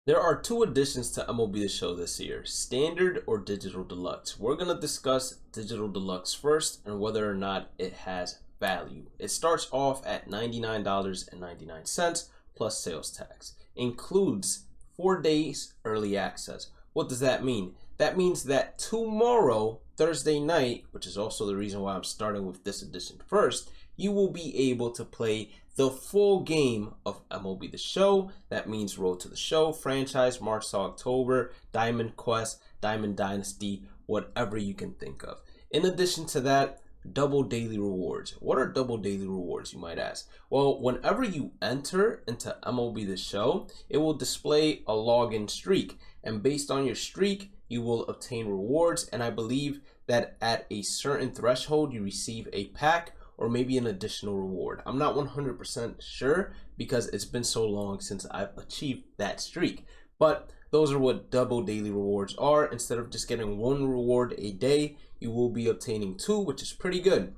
There are two additions to MLB The Show this year, Standard or Digital Deluxe. We're going to discuss Digital Deluxe first and whether or not it has value. It starts off at $99.99 plus sales tax. Includes 4 days early access. What does that mean? That means that tomorrow, Thursday night, which is also the reason why I'm starting with this edition first, you will be able to play the full game of MLB The Show. That means Road to the Show, Franchise, March to October, Diamond Quest, Diamond Dynasty, whatever you can think of. In addition to that, double daily rewards. What are double daily rewards, you might ask? Well, whenever you enter into MLB The Show, it will display a login streak. And based on your streak, you will obtain rewards. And I believe that at a certain threshold, you receive a pack or maybe an additional reward. I'm not 100% sure because it's been so long since I've achieved that streak. But those are what double daily rewards are. Instead of just getting one reward a day, you will be obtaining two, which is pretty good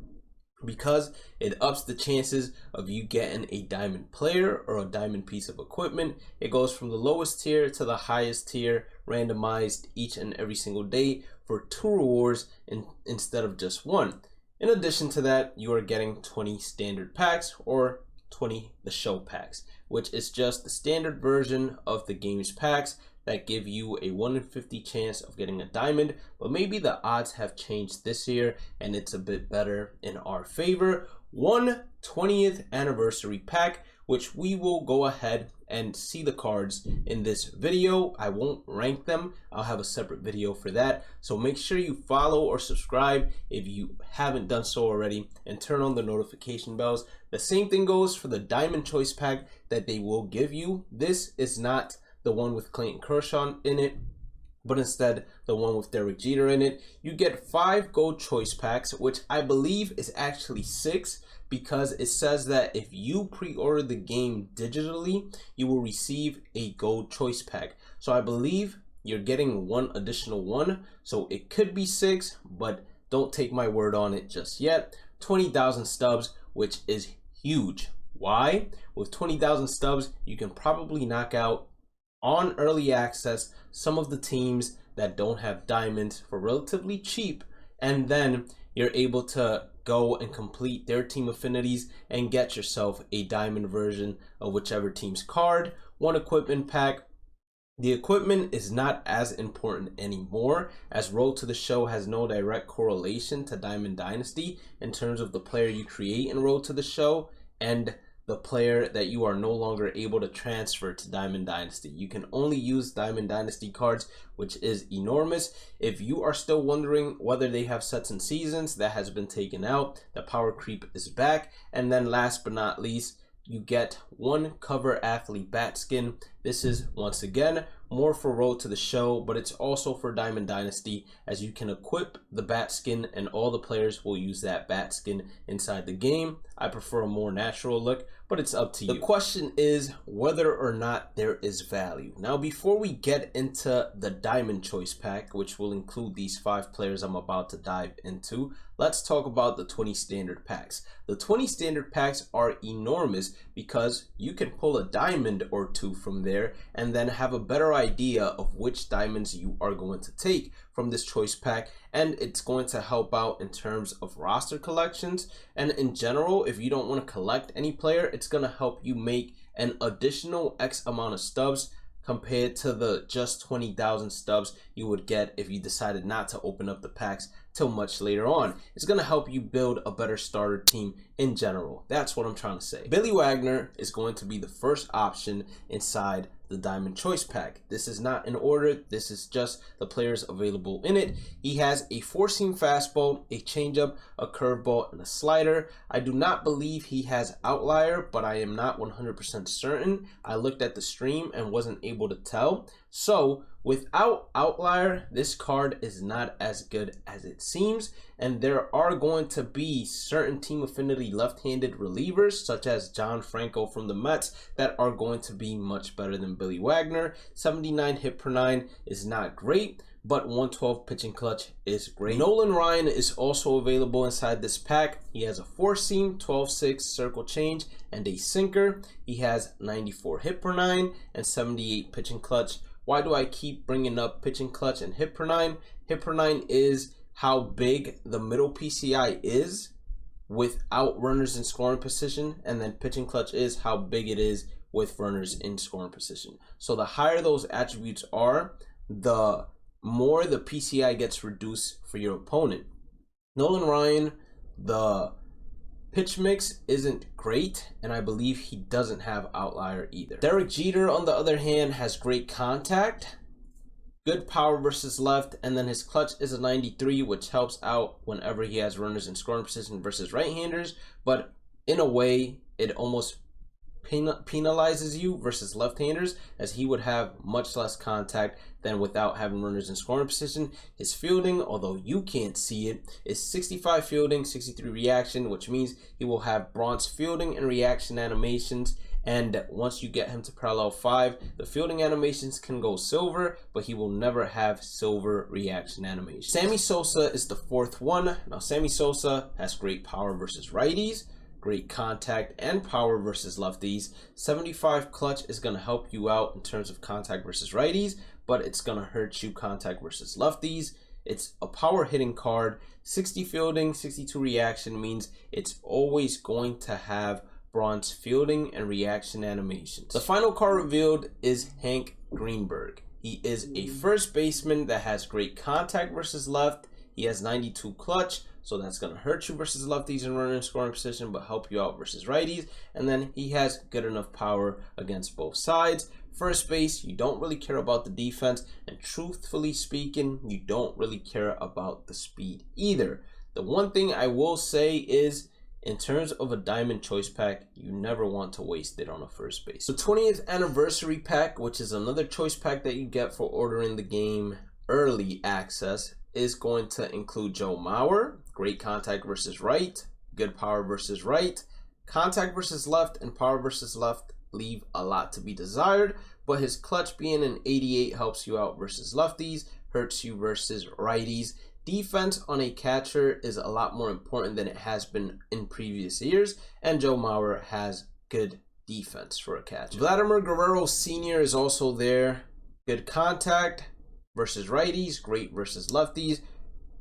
because it ups the chances of you getting a diamond player or a diamond piece of equipment. It goes from the lowest tier to the highest tier, randomized each and every single day for two rewards instead of just one. In addition to that, you are getting 20 standard packs or 20 The Show packs, which is just the standard version of the game's packs that give you a 1 in 50 chance of getting a diamond, but maybe the odds have changed this year and it's a bit better in our favor. 1/20th anniversary pack, which we will go ahead and see the cards in this video. I won't rank them. I'll have a separate video for that. So make sure you follow or subscribe if you haven't done so already and turn on the notification bells. The same thing goes for the Diamond Choice Pack that they will give you. This is not the one with Clayton Kershaw in it, but instead the one with Derek Jeter in it. You get 5 gold choice packs, which I believe is actually 6 because it says that if you pre-order the game digitally, you will receive a gold choice pack. So I believe you're getting one additional one, so it could be 6, but don't take my word on it just yet. 20,000 stubs, which is huge. Why? With 20,000 stubs, you can probably knock out on early access some of the teams that don't have diamonds for relatively cheap, and then you're able to go and complete their team affinities and get yourself a diamond version of whichever team's card. One equipment pack. The equipment is not as important anymore, as Road to the Show has no direct correlation to Diamond Dynasty in terms of the player you create in Road to the Show and the player that you are no longer able to transfer to Diamond Dynasty. You can only use Diamond Dynasty cards, which is enormous. If you are still wondering whether they have sets and seasons, that has been taken out. The power creep is back. And then last but not least, you get one cover athlete bat skin. This is once again more for Road to the Show, but it's also for Diamond Dynasty, as you can equip the bat skin and all the players will use that bat skin inside the game. I prefer a more natural look, but it's up to you. The question is whether or not there is value. Now, before we get into the Diamond Choice Pack, which will include these 5 players I'm about to dive into, let's talk about the 20 standard packs. The 20 standard packs are enormous because you can pull a diamond or two from there and then have a better idea of which diamonds you are going to take from this choice pack, and it's going to help out in terms of roster collections. And in general, if you don't want to collect any player, it's going to help you make an additional X amount of stubs compared to the just 20,000 stubs you would get if you decided not to open up the packs till much later on. It's going to help you build a better starter team in general. That's what I'm trying to say. Billy Wagner is going to be the first option inside the Diamond Choice Pack. This is not in order. This is just the players available in it. He has a 4-seam fastball, a changeup, a curveball, and a slider. I do not believe he has outlier, but I am not 100% certain. I looked at the stream and wasn't able to tell. So without outlier, this card is not as good as it seems, and there are going to be certain team affinity left-handed relievers such as John Franco from the Mets that are going to be much better than Billy Wagner. 79 hit per 9 is not great, but 112 pitching clutch is great. Nolan Ryan is also available inside this pack. He has a 4-seam, 12-6 circle change, and a sinker. He has 94 hit per 9 and 78 pitching clutch. Why do I keep bringing up pitching clutch and hit per 9? Hit per 9 is how big the middle PCI is without runners in scoring position, and then pitching clutch is how big it is with runners in scoring position. So the higher those attributes are, the more the PCI gets reduced for your opponent. Nolan Ryan, the pitch mix isn't great, and I believe he doesn't have outlier either. Derek Jeter, on the other hand, has great contact, good power versus left, and then his clutch is a 93, which helps out whenever he has runners in scoring position versus right-handers, but in a way, it almost penalizes you versus left-handers, as he would have much less contact than without having runners in scoring position. His fielding, although you can't see it, is 65 fielding, 63 reaction, which means he will have bronze fielding and reaction animations. And once you get him to parallel 5, the fielding animations can go silver, but he will never have silver reaction animation. Sammy Sosa is the 4th one. Now, Sammy Sosa has great power versus righties, great contact and power versus lefties. 75 clutch is going to help you out in terms of contact versus righties, but it's going to hurt you contact versus lefties. It's a power hitting card. 60 fielding, 62 reaction means it's always going to have bronze fielding and reaction animations. The final card revealed is Hank Greenberg. He is a first baseman that has great contact versus left. He has 92 clutch, so that's going to hurt you versus lefties and runner in scoring position, but help you out versus righties. And then he has good enough power against both sides. First base, you don't really care about the defense, and truthfully speaking, you don't really care about the speed either. The one thing I will say is, in terms of a diamond choice pack, you never want to waste it on a first base. The 20th anniversary pack, which is another choice pack that you get for ordering the game early access, is going to include Joe Mauer, great contact versus right, good power versus right, contact versus left, and power versus left leave a lot to be desired, but his clutch being an 88 helps you out versus lefties, hurts you versus righties. Defense on a catcher is a lot more important than it has been in previous years, and Joe Mauer has good defense for a catcher. Vladimir Guerrero Sr. is also there. Good contact versus righties, great versus lefties,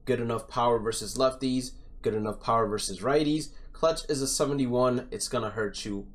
good enough power versus lefties, good enough power versus righties. Clutch is a 71. It's going to hurt you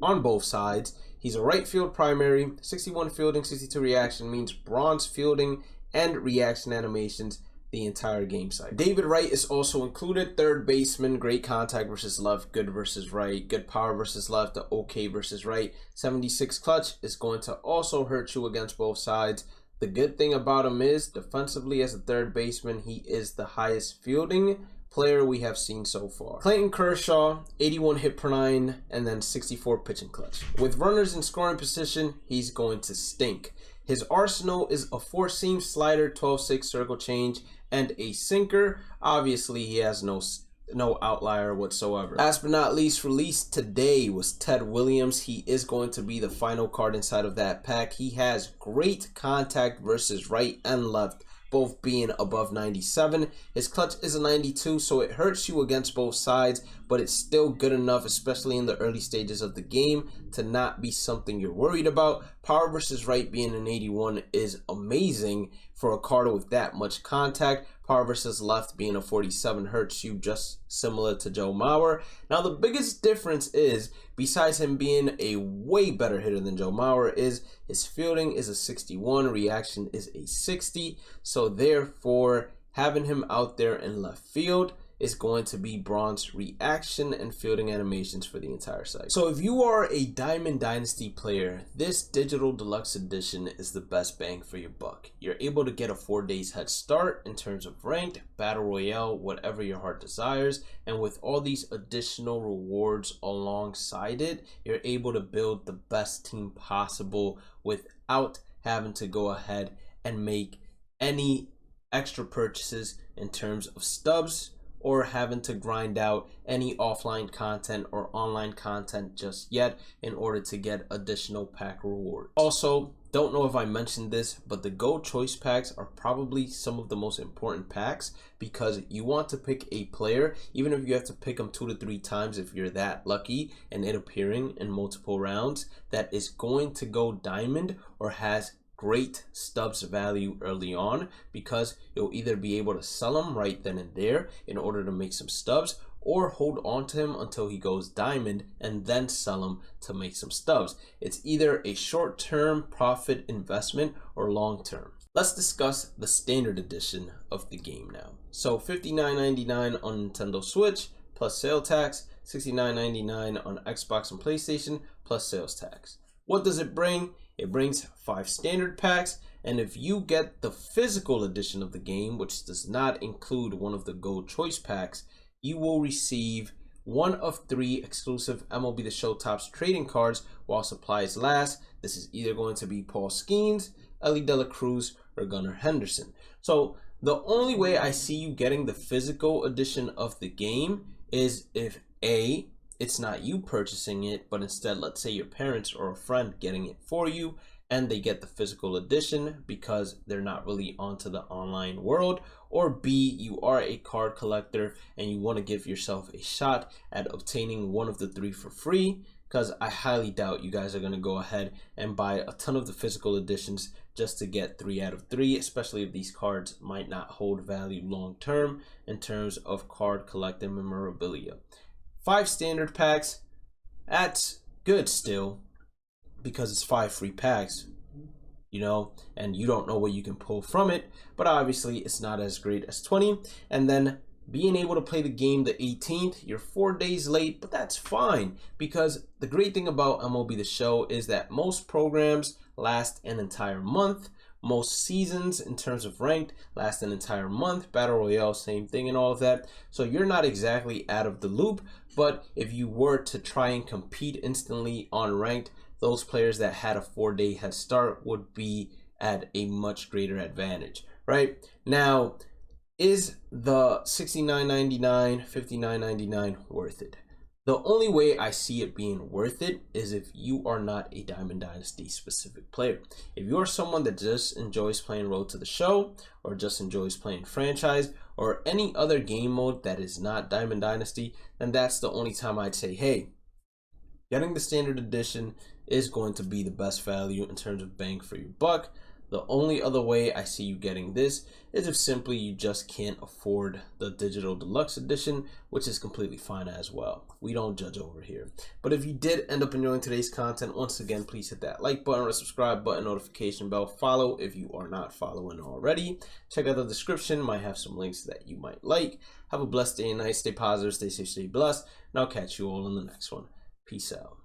on both sides. He's a right field primary, 61 fielding, 62 reaction means bronze fielding and reaction animations the entire game cycle. David Wright is also included, third baseman, great contact versus left, good versus right, good power versus left, okay versus right. 76 clutch is going to also hurt you against both sides. The good thing about him is, defensively as a third baseman, he is the highest fielding player we have seen so far. Clayton Kershaw, 81 hit per 9, and then 64 pitching clutch. With runners in scoring position, he's going to stink. His arsenal is a 4-seam slider, 12-6 circle change, and a sinker. Obviously, he has no outlier whatsoever. Last but not least, released today was Ted Williams. He is going to be the final card inside of that pack. He has great contact versus right and left, both being above 97. His clutch is a 92, so it hurts you against both sides, but it's still good enough, especially in the early stages of the game, to not be something you're worried about. Power versus right being an 81 is amazing for a card with that much contact. Power versus left being a 47 hurts you, just similar to Joe Mauer. Now, the biggest difference is, besides him being a way better hitter than Joe Mauer, is his fielding is a 61, reaction is a 60. So therefore, having him out there in left field is going to be bronze reaction and fielding animations for the entire cycle. So if you are a Diamond Dynasty player, this digital deluxe edition is the best bang for your buck. You're able to get a 4 days head start in terms of ranked, battle royale, whatever your heart desires, and with all these additional rewards alongside it, you're able to build the best team possible without having to go ahead and make any extra purchases in terms of stubs, or having to grind out any offline content or online content just yet in order to get additional pack rewards. Also, don't know if I mentioned this, but the Go Choice packs are probably some of the most important packs because you want to pick a player, even if you have to pick them 2 to 3 times if you're that lucky and it appearing in multiple rounds, that is going to go diamond or has great stubs value early on, because you'll either be able to sell them right then and there in order to make some stubs, or hold on to him until he goes diamond and then sell him to make some stubs. It's either a short-term profit investment or long-term. Let's discuss the standard edition of the game now. So $59.99 on Nintendo Switch plus sales tax, $69.99 on Xbox and PlayStation plus sales tax. What does it bring? It brings 5 standard packs, and if you get the physical edition of the game, which does not include one of the Go Choice packs, you will receive 1 of 3 exclusive MLB The Show Topps trading cards while supplies last. This is either going to be Paul Skeens, Ellie De La Cruz, or Gunnar Henderson. So the only way I see you getting the physical edition of the game is if A, it's not you purchasing it, but instead, let's say your parents or a friend getting it for you, and they get the physical edition because they're not really onto the online world. Or B, you are a card collector and you want to give yourself a shot at obtaining one of the 3 for free, because I highly doubt you guys are going to go ahead and buy a ton of the physical editions just to get 3 out of 3, especially if these cards might not hold value long term in terms of card collecting memorabilia. 5 standard packs, that's good still, because it's 5 free packs, you know, and you don't know what you can pull from it, but obviously it's not as great as 20. And then being able to play the game the 18th, you're 4 days late, but that's fine, because the great thing about MLB The Show is that most programs last an entire month. Most seasons in terms of ranked last an entire month. Battle Royale, same thing and all of that. So you're not exactly out of the loop, but if you were to try and compete instantly on ranked, those players that had a 4-day head start would be at a much greater advantage, right? Now, is the $69.99, $59.99 worth it? The only way I see it being worth it is if you are not a Diamond Dynasty specific player. If you're someone that just enjoys playing Road to the Show, or just enjoys playing Franchise, or any other game mode that is not Diamond Dynasty, then that's the only time I'd say, hey, getting the standard edition is going to be the best value in terms of bang for your buck. The only other way I see you getting this is if simply you just can't afford the digital deluxe edition, which is completely fine as well. We don't judge over here. But if you did end up enjoying today's content, once again, please hit that like button or subscribe button, notification bell, follow if you are not following already. Check out the description, might have some links that you might like. Have a blessed day and night. Stay positive, stay safe, stay blessed, and I'll catch you all in the next one. Peace out.